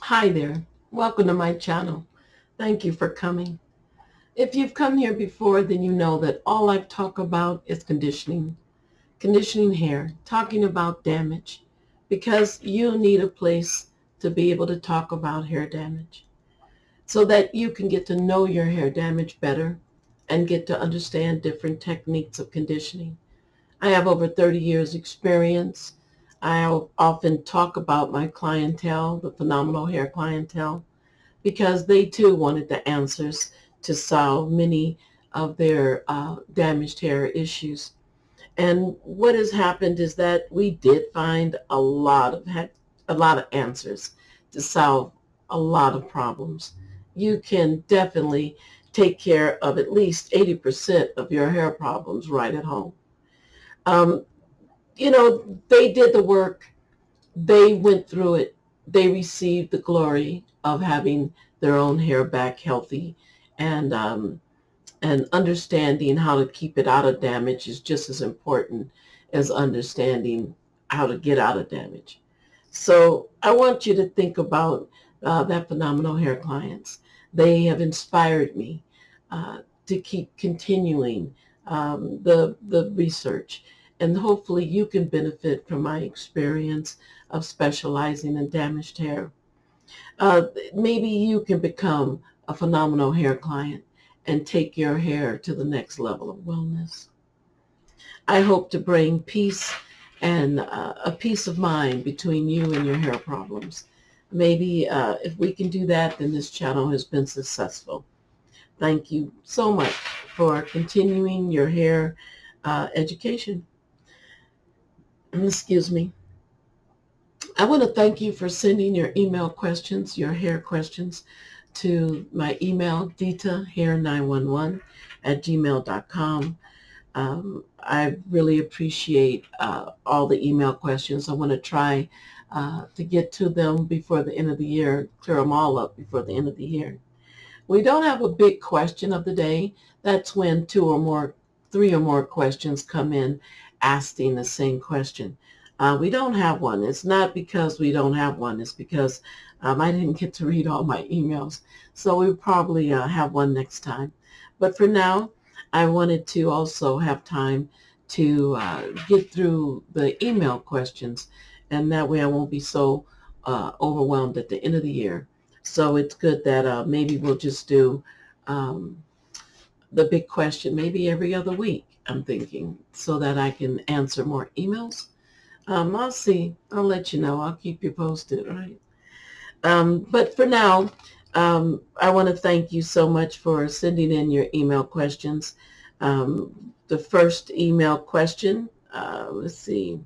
Hi there. Welcome to my channel. Thank you for coming. If you've come here before, then you know that all I've talked about is conditioning hair, talking about damage, because you need a place to be able to talk about hair damage so that you can get to know your hair damage better and get to understand different techniques of conditioning. I have over 30 years experience. I often talk about my clientele, the phenomenal hair clientele, because they too wanted the answers to solve many of their damaged hair issues. And what has happened is that we did find a lot of answers to solve a lot of problems. You can definitely take care of at least 80% of your hair problems right at home. Um, they did the work. They went through it. They received the glory of having their own hair back healthy, and understanding how to keep it out of damage is just as important as understanding how to get out of damage. So I want you to think about that phenomenal hair clients. They have inspired me to keep continuing the research, and hopefully you can benefit from my experience of specializing in damaged hair. Maybe you can become a phenomenal hair client and take your hair to the next level of wellness. I hope to bring peace and a peace of mind between you and your hair problems. Maybe if we can do that, then this channel has been successful. Thank you so much for continuing your hair education. Excuse me. I want to thank you for sending your email questions, your hair questions, to my email, ditahair911 at gmail.com. I really appreciate all the email questions. I want to try to get to them before the end of the year, clear them all up before the end of the year. We don't have a big question of the day. That's when three or more questions come in asking the same question. We don't have one. It's not because we don't have one. It's because I didn't get to read all my emails. So we'll probably have one next time. But for now, I wanted to also have time to get through the email questions, and that way I won't be so overwhelmed at the end of the year. So it's good that maybe we'll just do um, the big question maybe every other week, I'm thinking, so that I can answer more emails. I'll see. I'll let you know. I'll keep you posted, right? But for now, I want to thank you so much for sending in your email questions. The first email question, let's see.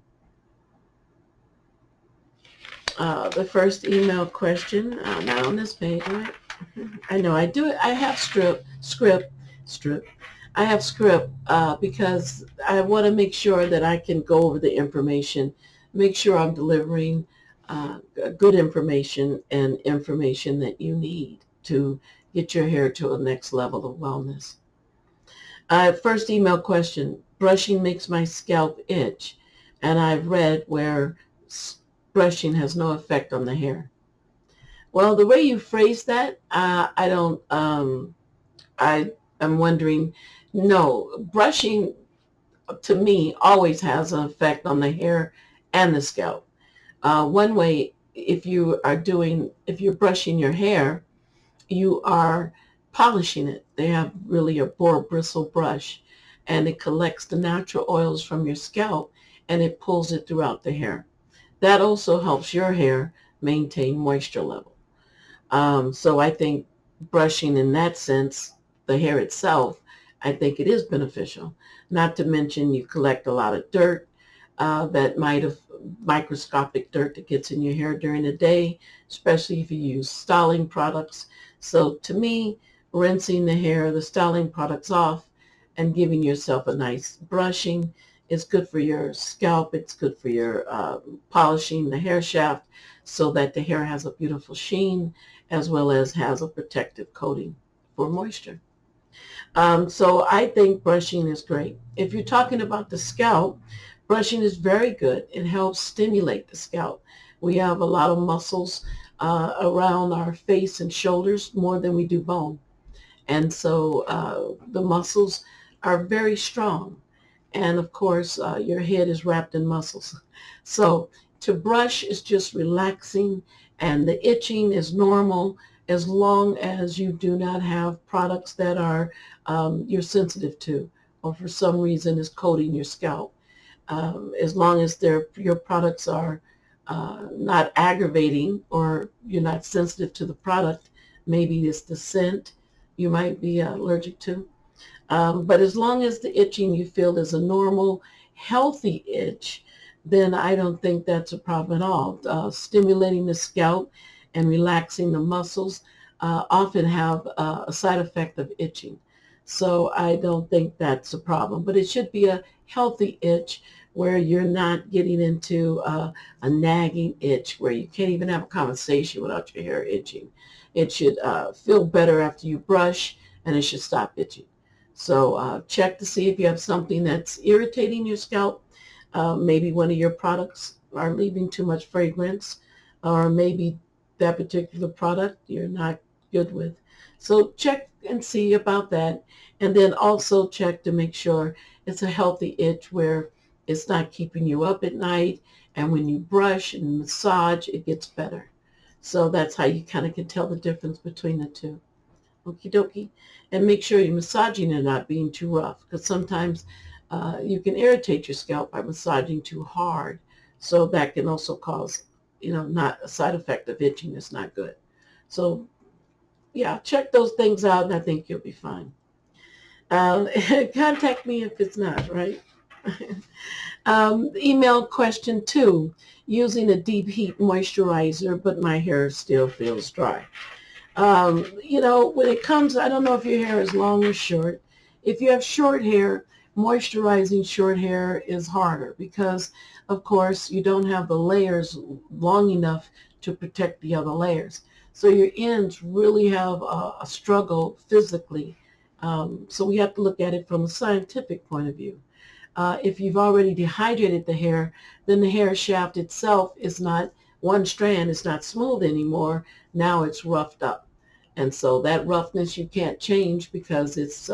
The first email question, not on this page, right? I know I do it. I have script. I have script because I want to make sure that I can go over the information, make sure I'm delivering good information and information that you need to get your hair to a next level of wellness. First email question, brushing makes my scalp itch, and I've read where brushing has no effect on the hair. Well, the way you phrase that, I don't, I am wondering, no, brushing to me always has an effect on the hair and the scalp. One way, if you're brushing your hair, you are polishing it. They have really a boar bristle brush, and it collects the natural oils from your scalp and it pulls it throughout the hair. That also helps your hair maintain moisture level. So I think brushing in that sense, the hair itself, I think it is beneficial. Not to mention you collect a lot of dirt that might have microscopic dirt that gets in your hair during the day, especially if you use styling products. So to me, rinsing the hair, the styling products off, and giving yourself a nice brushing is good for your scalp. It's good for your polishing the hair shaft so that the hair has a beautiful sheen as well as has a protective coating for moisture. So I think brushing is great. If you're talking about the scalp, brushing is very good. It helps stimulate the scalp. We have a lot of muscles around our face and shoulders more than we do bone. And so the muscles are very strong. And of course, your head is wrapped in muscles. So to brush is just relaxing, and the itching is normal as long as you do not have products that are you're sensitive to, or for some reason is coating your scalp. As long as your products are not aggravating, or you're not sensitive to the product, maybe it's the scent you might be allergic to. But as long as the itching you feel is a normal, healthy itch, then I don't think that's a problem at all. Stimulating the scalp and relaxing the muscles often have a side effect of itching. So I don't think that's a problem. But it should be a healthy itch where you're not getting into a nagging itch where you can't even have a conversation without your hair itching. It should feel better after you brush, and it should stop itching. So check to see if you have something that's irritating your scalp. Maybe one of your products are leaving too much fragrance, or maybe that particular product you're not good with. So check and see about that. And then also check to make sure it's a healthy itch where it's not keeping you up at night. And when you brush and massage, it gets better. So that's how you kind of can tell the difference between the two. Okie dokie. And make sure you're massaging and not being too rough, because sometimes you can irritate your scalp by massaging too hard. So that can also cause, not a side effect of itching. It's not good. So yeah, check those things out, and I think you'll be fine. Contact me if it's not, right? Email question 2, using a deep heat moisturizer, but my hair still feels dry. When it comes, I don't know if your hair is long or short. If you have short hair, moisturizing short hair is harder because, of course, you don't have the layers long enough to protect the other layers. So your ends really have a struggle physically. So we have to look at it from a scientific point of view. If you've already dehydrated the hair, then the hair shaft itself is not, one strand is not smooth anymore. Now it's roughed up. And so that roughness you can't change because it's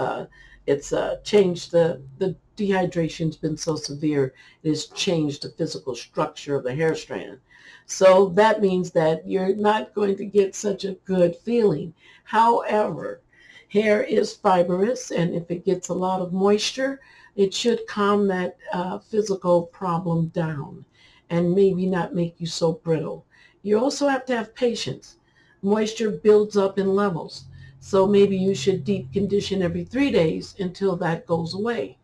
changed, the dehydration's been so severe, it has changed the physical structure of the hair strand. So that means that you're not going to get such a good feeling. However, hair is fibrous, and if it gets a lot of moisture, it should calm that physical problem down and maybe not make you so brittle. You also have to have patience. Moisture builds up in levels. So maybe you should deep condition every 3 days until that goes away.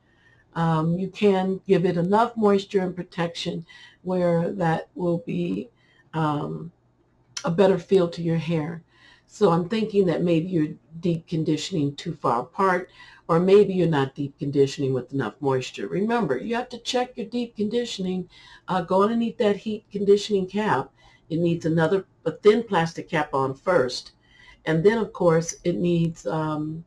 You can give it enough moisture and protection where that will be a better feel to your hair. So I'm thinking that maybe you're deep conditioning too far apart, or maybe you're not deep conditioning with enough moisture. Remember, you have to check your deep conditioning. Go underneath that heat conditioning cap. It needs a thin plastic cap on first. And then, of course, it needs the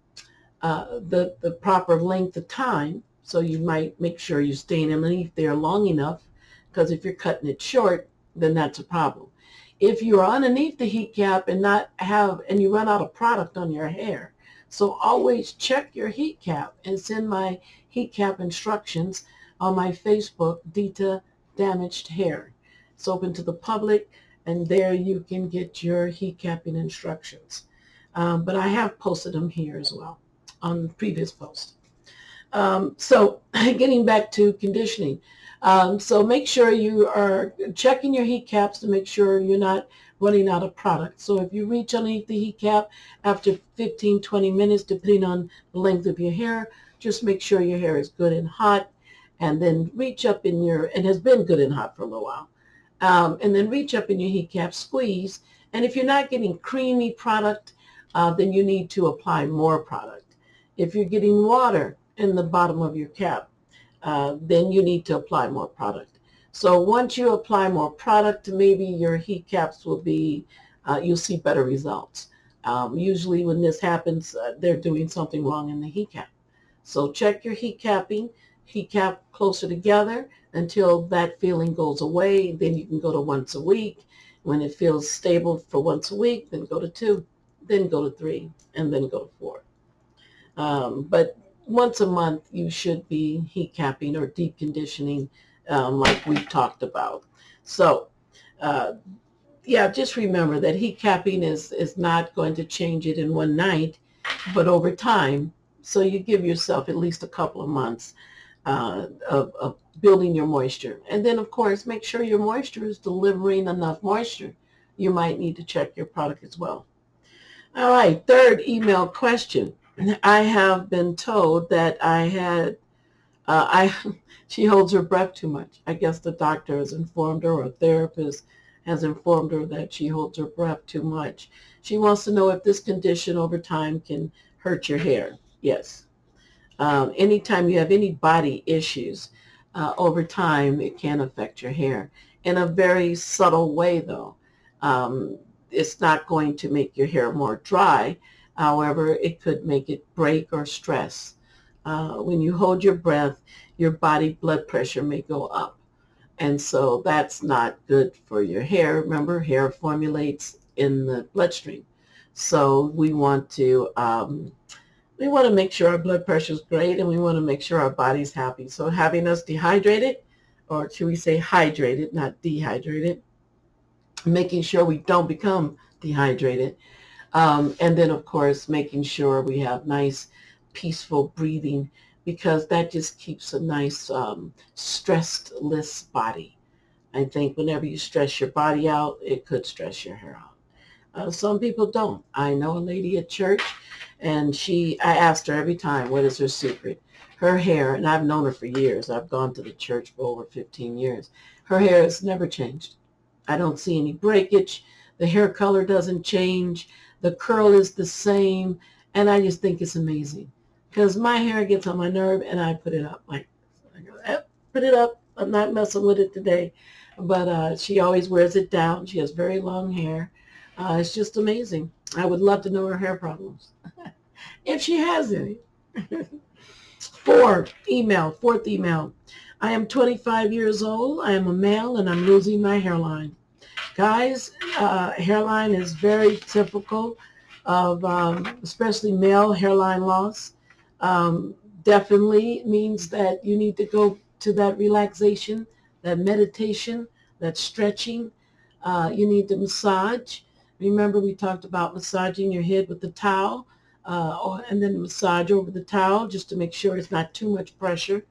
proper length of time. So you might make sure you're staying underneath there long enough, because if you're cutting it short, then that's a problem. If you're underneath the heat cap and you run out of product on your hair, so always check your heat cap, and send my heat cap instructions on my Facebook, Dita Damaged Hair. It's open to the public, and there you can get your heat capping instructions. But I have posted them here as well on the previous post. So getting back to conditioning. So make sure you are checking your heat caps to make sure you're not running out of product. So if you reach underneath the heat cap after 15, 20 minutes, depending on the length of your hair, just make sure your hair is good and hot, and then reach up and has been good and hot for a little while. And then reach up in your heat cap, squeeze. And if you're not getting creamy product, then you need to apply more product. If you're getting water in the bottom of your cap, then you need to apply more product. So once you apply more product, maybe your heat caps will be, you'll see better results. Usually when this happens, they're doing something wrong in the heat cap. So check your heat cap closer together until that feeling goes away. Then you can go to once a week. When it feels stable for once a week, then go to 2, then go to 3, and then go to 4. But once a month, you should be heat capping or deep conditioning, like we've talked about. So, uh, yeah, just remember that heat capping is not going to change it in one night, but over time. So you give yourself at least a couple of months of building your moisture. And then, of course, make sure your moisture is delivering enough moisture. You might need to check your product as well. All right, third email question. I have been told that she holds her breath too much. I guess the doctor has informed her, or a therapist has informed her that she holds her breath too much. She wants to know if this condition over time can hurt your hair. Yes. Anytime you have any body issues, over time, it can affect your hair in a very subtle way, though. Um, it's not going to make your hair more dry. However, it could make it break or stress. When you hold your breath, your body blood pressure may go up. And so that's not good for your hair. Remember, hair formulates in the bloodstream. So we want to make sure our blood pressure is great, and we want to make sure our body's happy. So having us dehydrated, or should we say hydrated, not dehydrated, making sure we don't become dehydrated. And then, of course, making sure we have nice, peaceful breathing, because that just keeps a nice, stressless body. I think whenever you stress your body out, it could stress your hair out. Some people don't. I know a lady at church, and I asked her every time, what is her secret? Her hair, and I've known her for years. I've gone to the church for over 15 years. Her hair has never changed. I don't see any breakage. The hair color doesn't change. The curl is the same. And I just think it's amazing, because my hair gets on my nerve and I put it up. Like, I go, put it up. I'm not messing with it today. But she always wears it down. She has very long hair. It's just amazing. I would love to know her hair problems, if she has any. Fourth email. I am 25 years old. I am a male, and I'm losing my hairline. Guys, hairline is very typical of especially male hairline loss. Um, Definitely means that you need to go to that relaxation, that meditation, that stretching. You need to massage. Remember, we talked about massaging your head with the towel, and then massage over the towel just to make sure it's not too much pressure.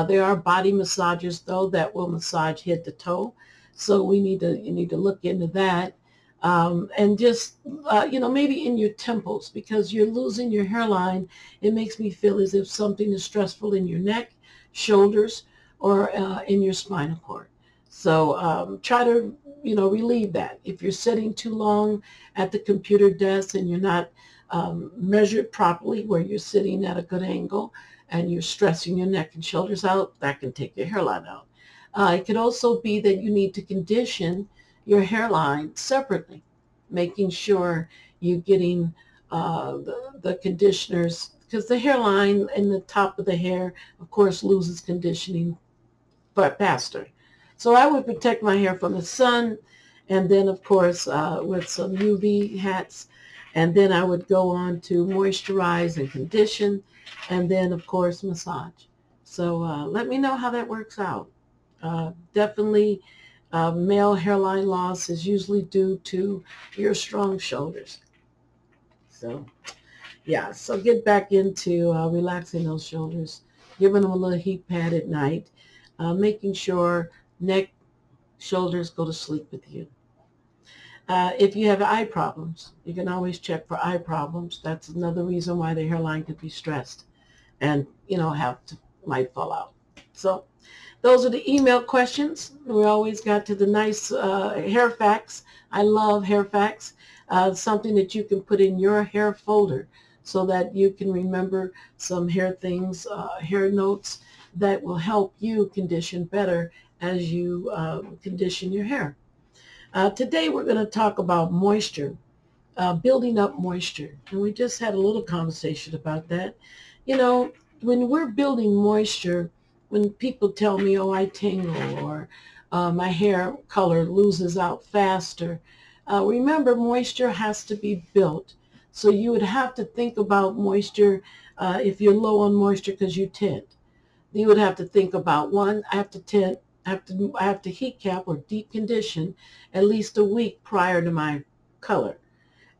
There are body massagers, though, that will massage head to toe. So you need to look into that. And just, maybe in your temples, because you're losing your hairline. It makes me feel as if something is stressful in your neck, shoulders, or in your spinal cord. So try to, relieve that. If you're sitting too long at the computer desk and you're not measured properly, where you're sitting at a good angle and you're stressing your neck and shoulders out, that can take your hairline out. It could also be that you need to condition your hairline separately, making sure you're getting the conditioners, because the hairline and the top of the hair, of course, loses conditioning but faster. So I would protect my hair from the sun, and then, of course, with some UV hats, and then I would go on to moisturize and condition, and then, of course, massage. So let me know how that works out. Definitely, male hairline loss is usually due to your strong shoulders. So, yeah, so get back into relaxing those shoulders, giving them a little heat pad at night, making sure neck, shoulders go to sleep with you. If you have eye problems, you can always check for eye problems. That's another reason why the hairline could be stressed and, might fall out. So those are the email questions. We always got to the nice hair facts. I love hair facts. Something that you can put in your hair folder so that you can remember some hair things, hair notes that will help you condition better as you condition your hair. Today we're going to talk about moisture, building up moisture. And we just had a little conversation about that. When we're building moisture, when people tell me, oh, I tingle, or my hair color loses out faster. Remember, moisture has to be built. So you would have to think about moisture if you're low on moisture because you tint. You would have to think about one, I have to tint, I have to heat cap or deep condition at least a week prior to my color.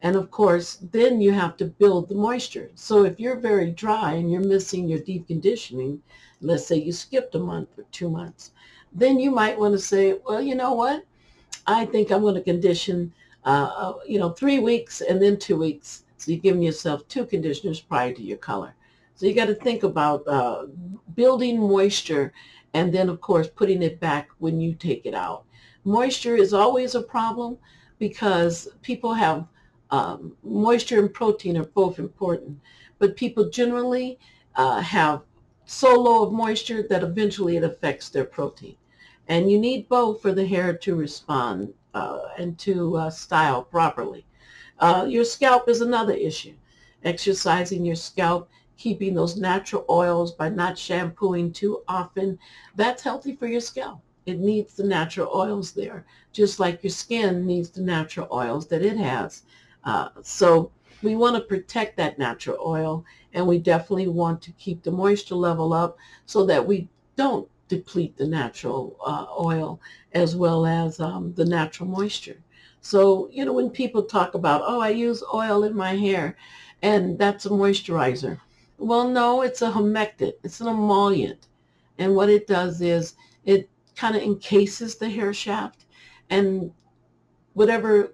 And of course, then you have to build the moisture. So if you're very dry and you're missing your deep conditioning, let's say you skipped a month or 2 months, then you might want to say, well, you know what? I think I'm going to condition, 3 weeks and then 2 weeks. So you're giving yourself two conditioners prior to your color. So you got to think about building moisture and then, of course, putting it back when you take it out. Moisture is always a problem because people have moisture and protein are both important, but people generally have so low of moisture that eventually it affects their protein. And you need both for the hair to respond and to style properly. Your scalp is another issue. Exercising your scalp, keeping those natural oils by not shampooing too often, that's healthy for your scalp. It needs the natural oils there, just like your skin needs the natural oils that it has. So we want to protect that natural oil, and we definitely want to keep the moisture level up so that we don't deplete the natural oil as well as the natural moisture. So, when people talk about, oh, I use oil in my hair and that's a moisturizer. Well, no, it's a humectant. It's an emollient. And what it does is it kind of encases the hair shaft, and whatever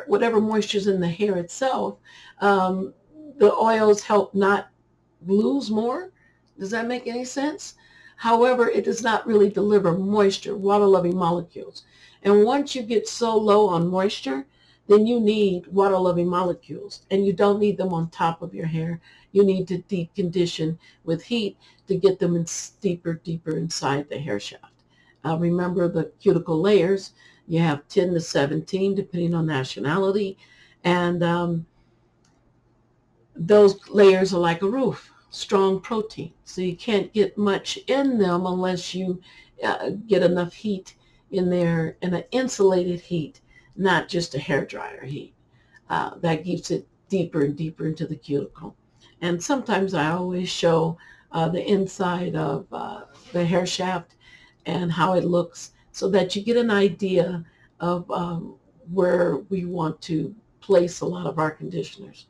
moisture's in the hair itself, um, the oils help not lose more. Does that make any sense? However, it does not really deliver moisture, water-loving molecules. And once you get so low on moisture, then you need water-loving molecules, and you don't need them on top of your hair. You need to deep condition with heat to get them in deeper inside the hair shaft. Remember the cuticle layers. You have 10 to 17, depending on nationality. And those layers are like a roof, strong protein. So you can't get much in them unless you get enough heat in there, and an insulated heat, not just a hair dryer heat. That keeps it deeper and deeper into the cuticle. And sometimes I always show the inside of the hair shaft and how it looks so that you get an idea of where we want to place a lot of our conditioners.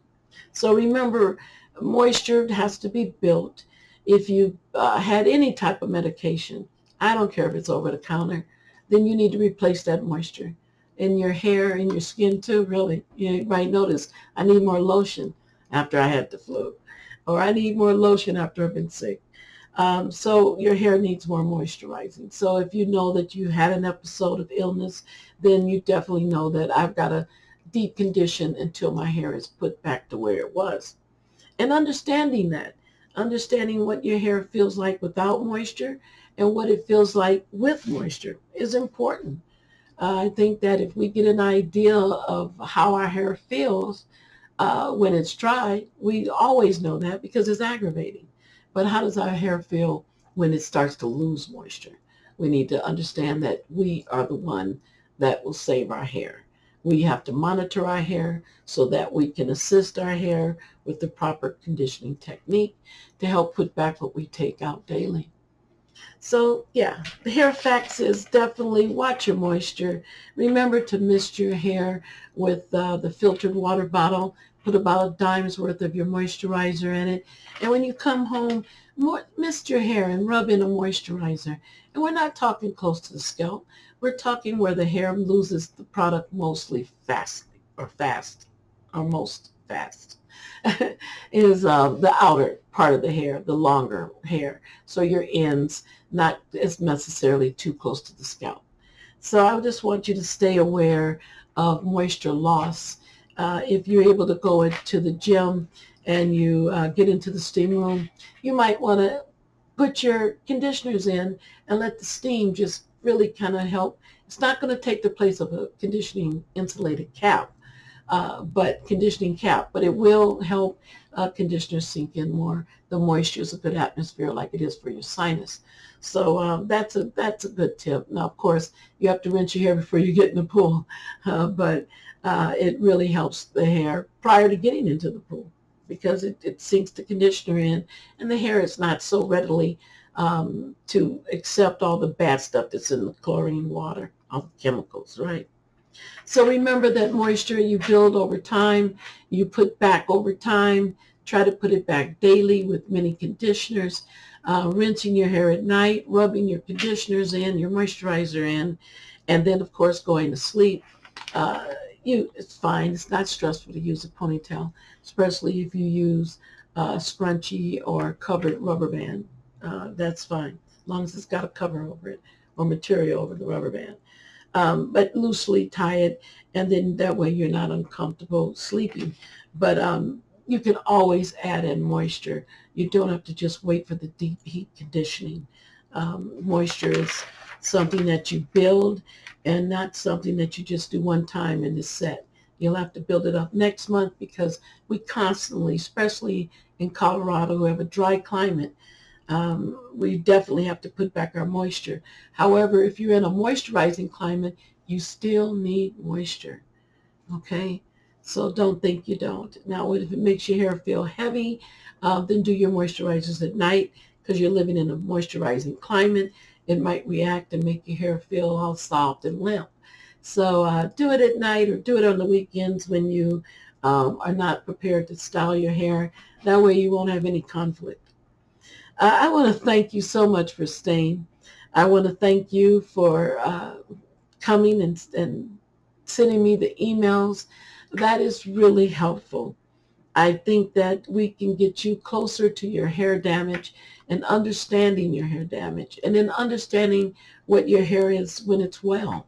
So remember, moisture has to be built. If you had any type of medication, I don't care if it's over the counter, then you need to replace that moisture in your hair, in your skin too, really. You might notice I need more lotion after I had the flu, or I need more lotion after I've been sick. So your hair needs more moisturizing. So if you know that you had an episode of illness, then you definitely know that I've got to deep condition until my hair is put back to where it was. And understanding what your hair feels like without moisture and what it feels like with moisture is important. I think that if we get an idea of how our hair feels when it's dry, we always know that because it's aggravating. But how does our hair feel when it starts to lose moisture? We need to understand that we are the one that will save our hair. We have to monitor our hair so that we can assist our hair with the proper conditioning technique to help put back what we take out daily. So yeah, the hair facts is definitely watch your moisture. Remember to mist your hair with the filtered water bottle. Put about a dime's worth of your moisturizer in it. And when you come home, mist your hair and rub in a moisturizer. And we're not talking close to the scalp. We're talking where the hair loses the product mostly most fast. Is the outer part of the hair, the longer hair. So your ends, not as necessarily too close to the scalp. So I just want you to stay aware of moisture loss. If you're able to go into the gym and you get into the steam room, you might want to put your conditioners in and let the steam just really kind of help. It's not going to take the place of a conditioning insulated cap, but conditioning cap. But it will help conditioner sink in more. The moisture is a good atmosphere like it is for your sinus. So that's a good tip. Now, of course, you have to rinse your hair before you get in the pool, but it really helps the hair prior to getting into the pool because it sinks the conditioner in, and the hair is not so readily to accept all the bad stuff that's in the chlorine water, all the chemicals, right? So remember that moisture you build over time, you put back over time. Try to put it back daily with many conditioners, rinsing your hair at night, rubbing your conditioners in, your moisturizer in, and then, of course, going to sleep. Uh, it's fine. It's not stressful to use a ponytail, especially if you use scrunchie or covered rubber band. That's fine, as long as it's got a cover over it or material over the rubber band. But loosely tie it, and then that way you're not uncomfortable sleeping. But you can always add in moisture. You don't have to just wait for the deep heat conditioning. Moisture is something that you build and not something that you just do one time and is set. You'll have to build it up next month because we constantly, especially in Colorado, who have a dry climate, we definitely have to put back our moisture. However, if you're in a moisturizing climate, you still need moisture, okay? So don't think you don't. Now, if it makes your hair feel heavy, then do your moisturizers at night because you're living in a moisturizing climate. It might react and make your hair feel all soft and limp. So do it at night or do it on the weekends when you are not prepared to style your hair. That way you won't have any conflict. I want to thank you so much for staying. I want to thank you for coming and sending me the emails. That is really helpful. I think that we can get you closer to your hair damage and understanding your hair damage and then understanding what your hair is when it's well.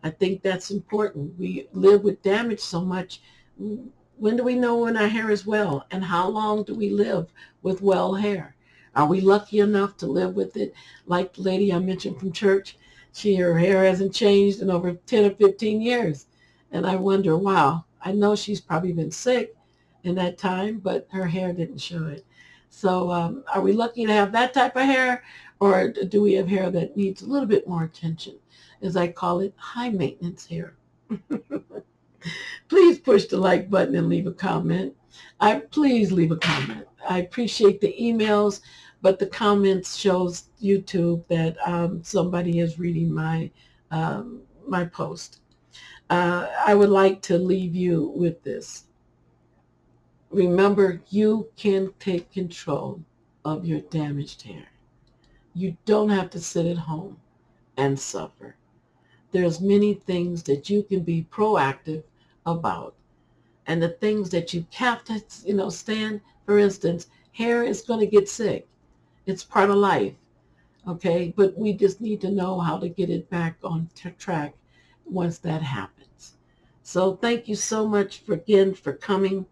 I think that's important. We live with damage so much. When do we know when our hair is well? And how long do we live with well hair? Are we lucky enough to live with it? Like the lady I mentioned from church, her hair hasn't changed in over 10 or 15 years. And I wonder, wow, I know she's probably been sick in that time, but her hair didn't show it. So are we lucky to have that type of hair, or do we have hair that needs a little bit more attention? As I call it, high maintenance hair. Please push the like button and leave a comment. Please leave a comment. I appreciate the emails, but the comments shows YouTube that somebody is reading my post. I would like to leave you with this. Remember, you can take control of your damaged hair. You don't have to sit at home and suffer. There's many things that you can be proactive about. And the things that you have to, stand, for instance, hair is going to get sick. It's part of life, okay? But we just need to know how to get it back on track once that happens. So thank you so much again for coming.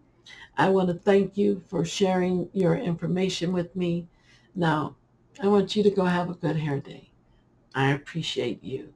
I want to thank you for sharing your information with me. Now, I want you to go have a good hair day. I appreciate you.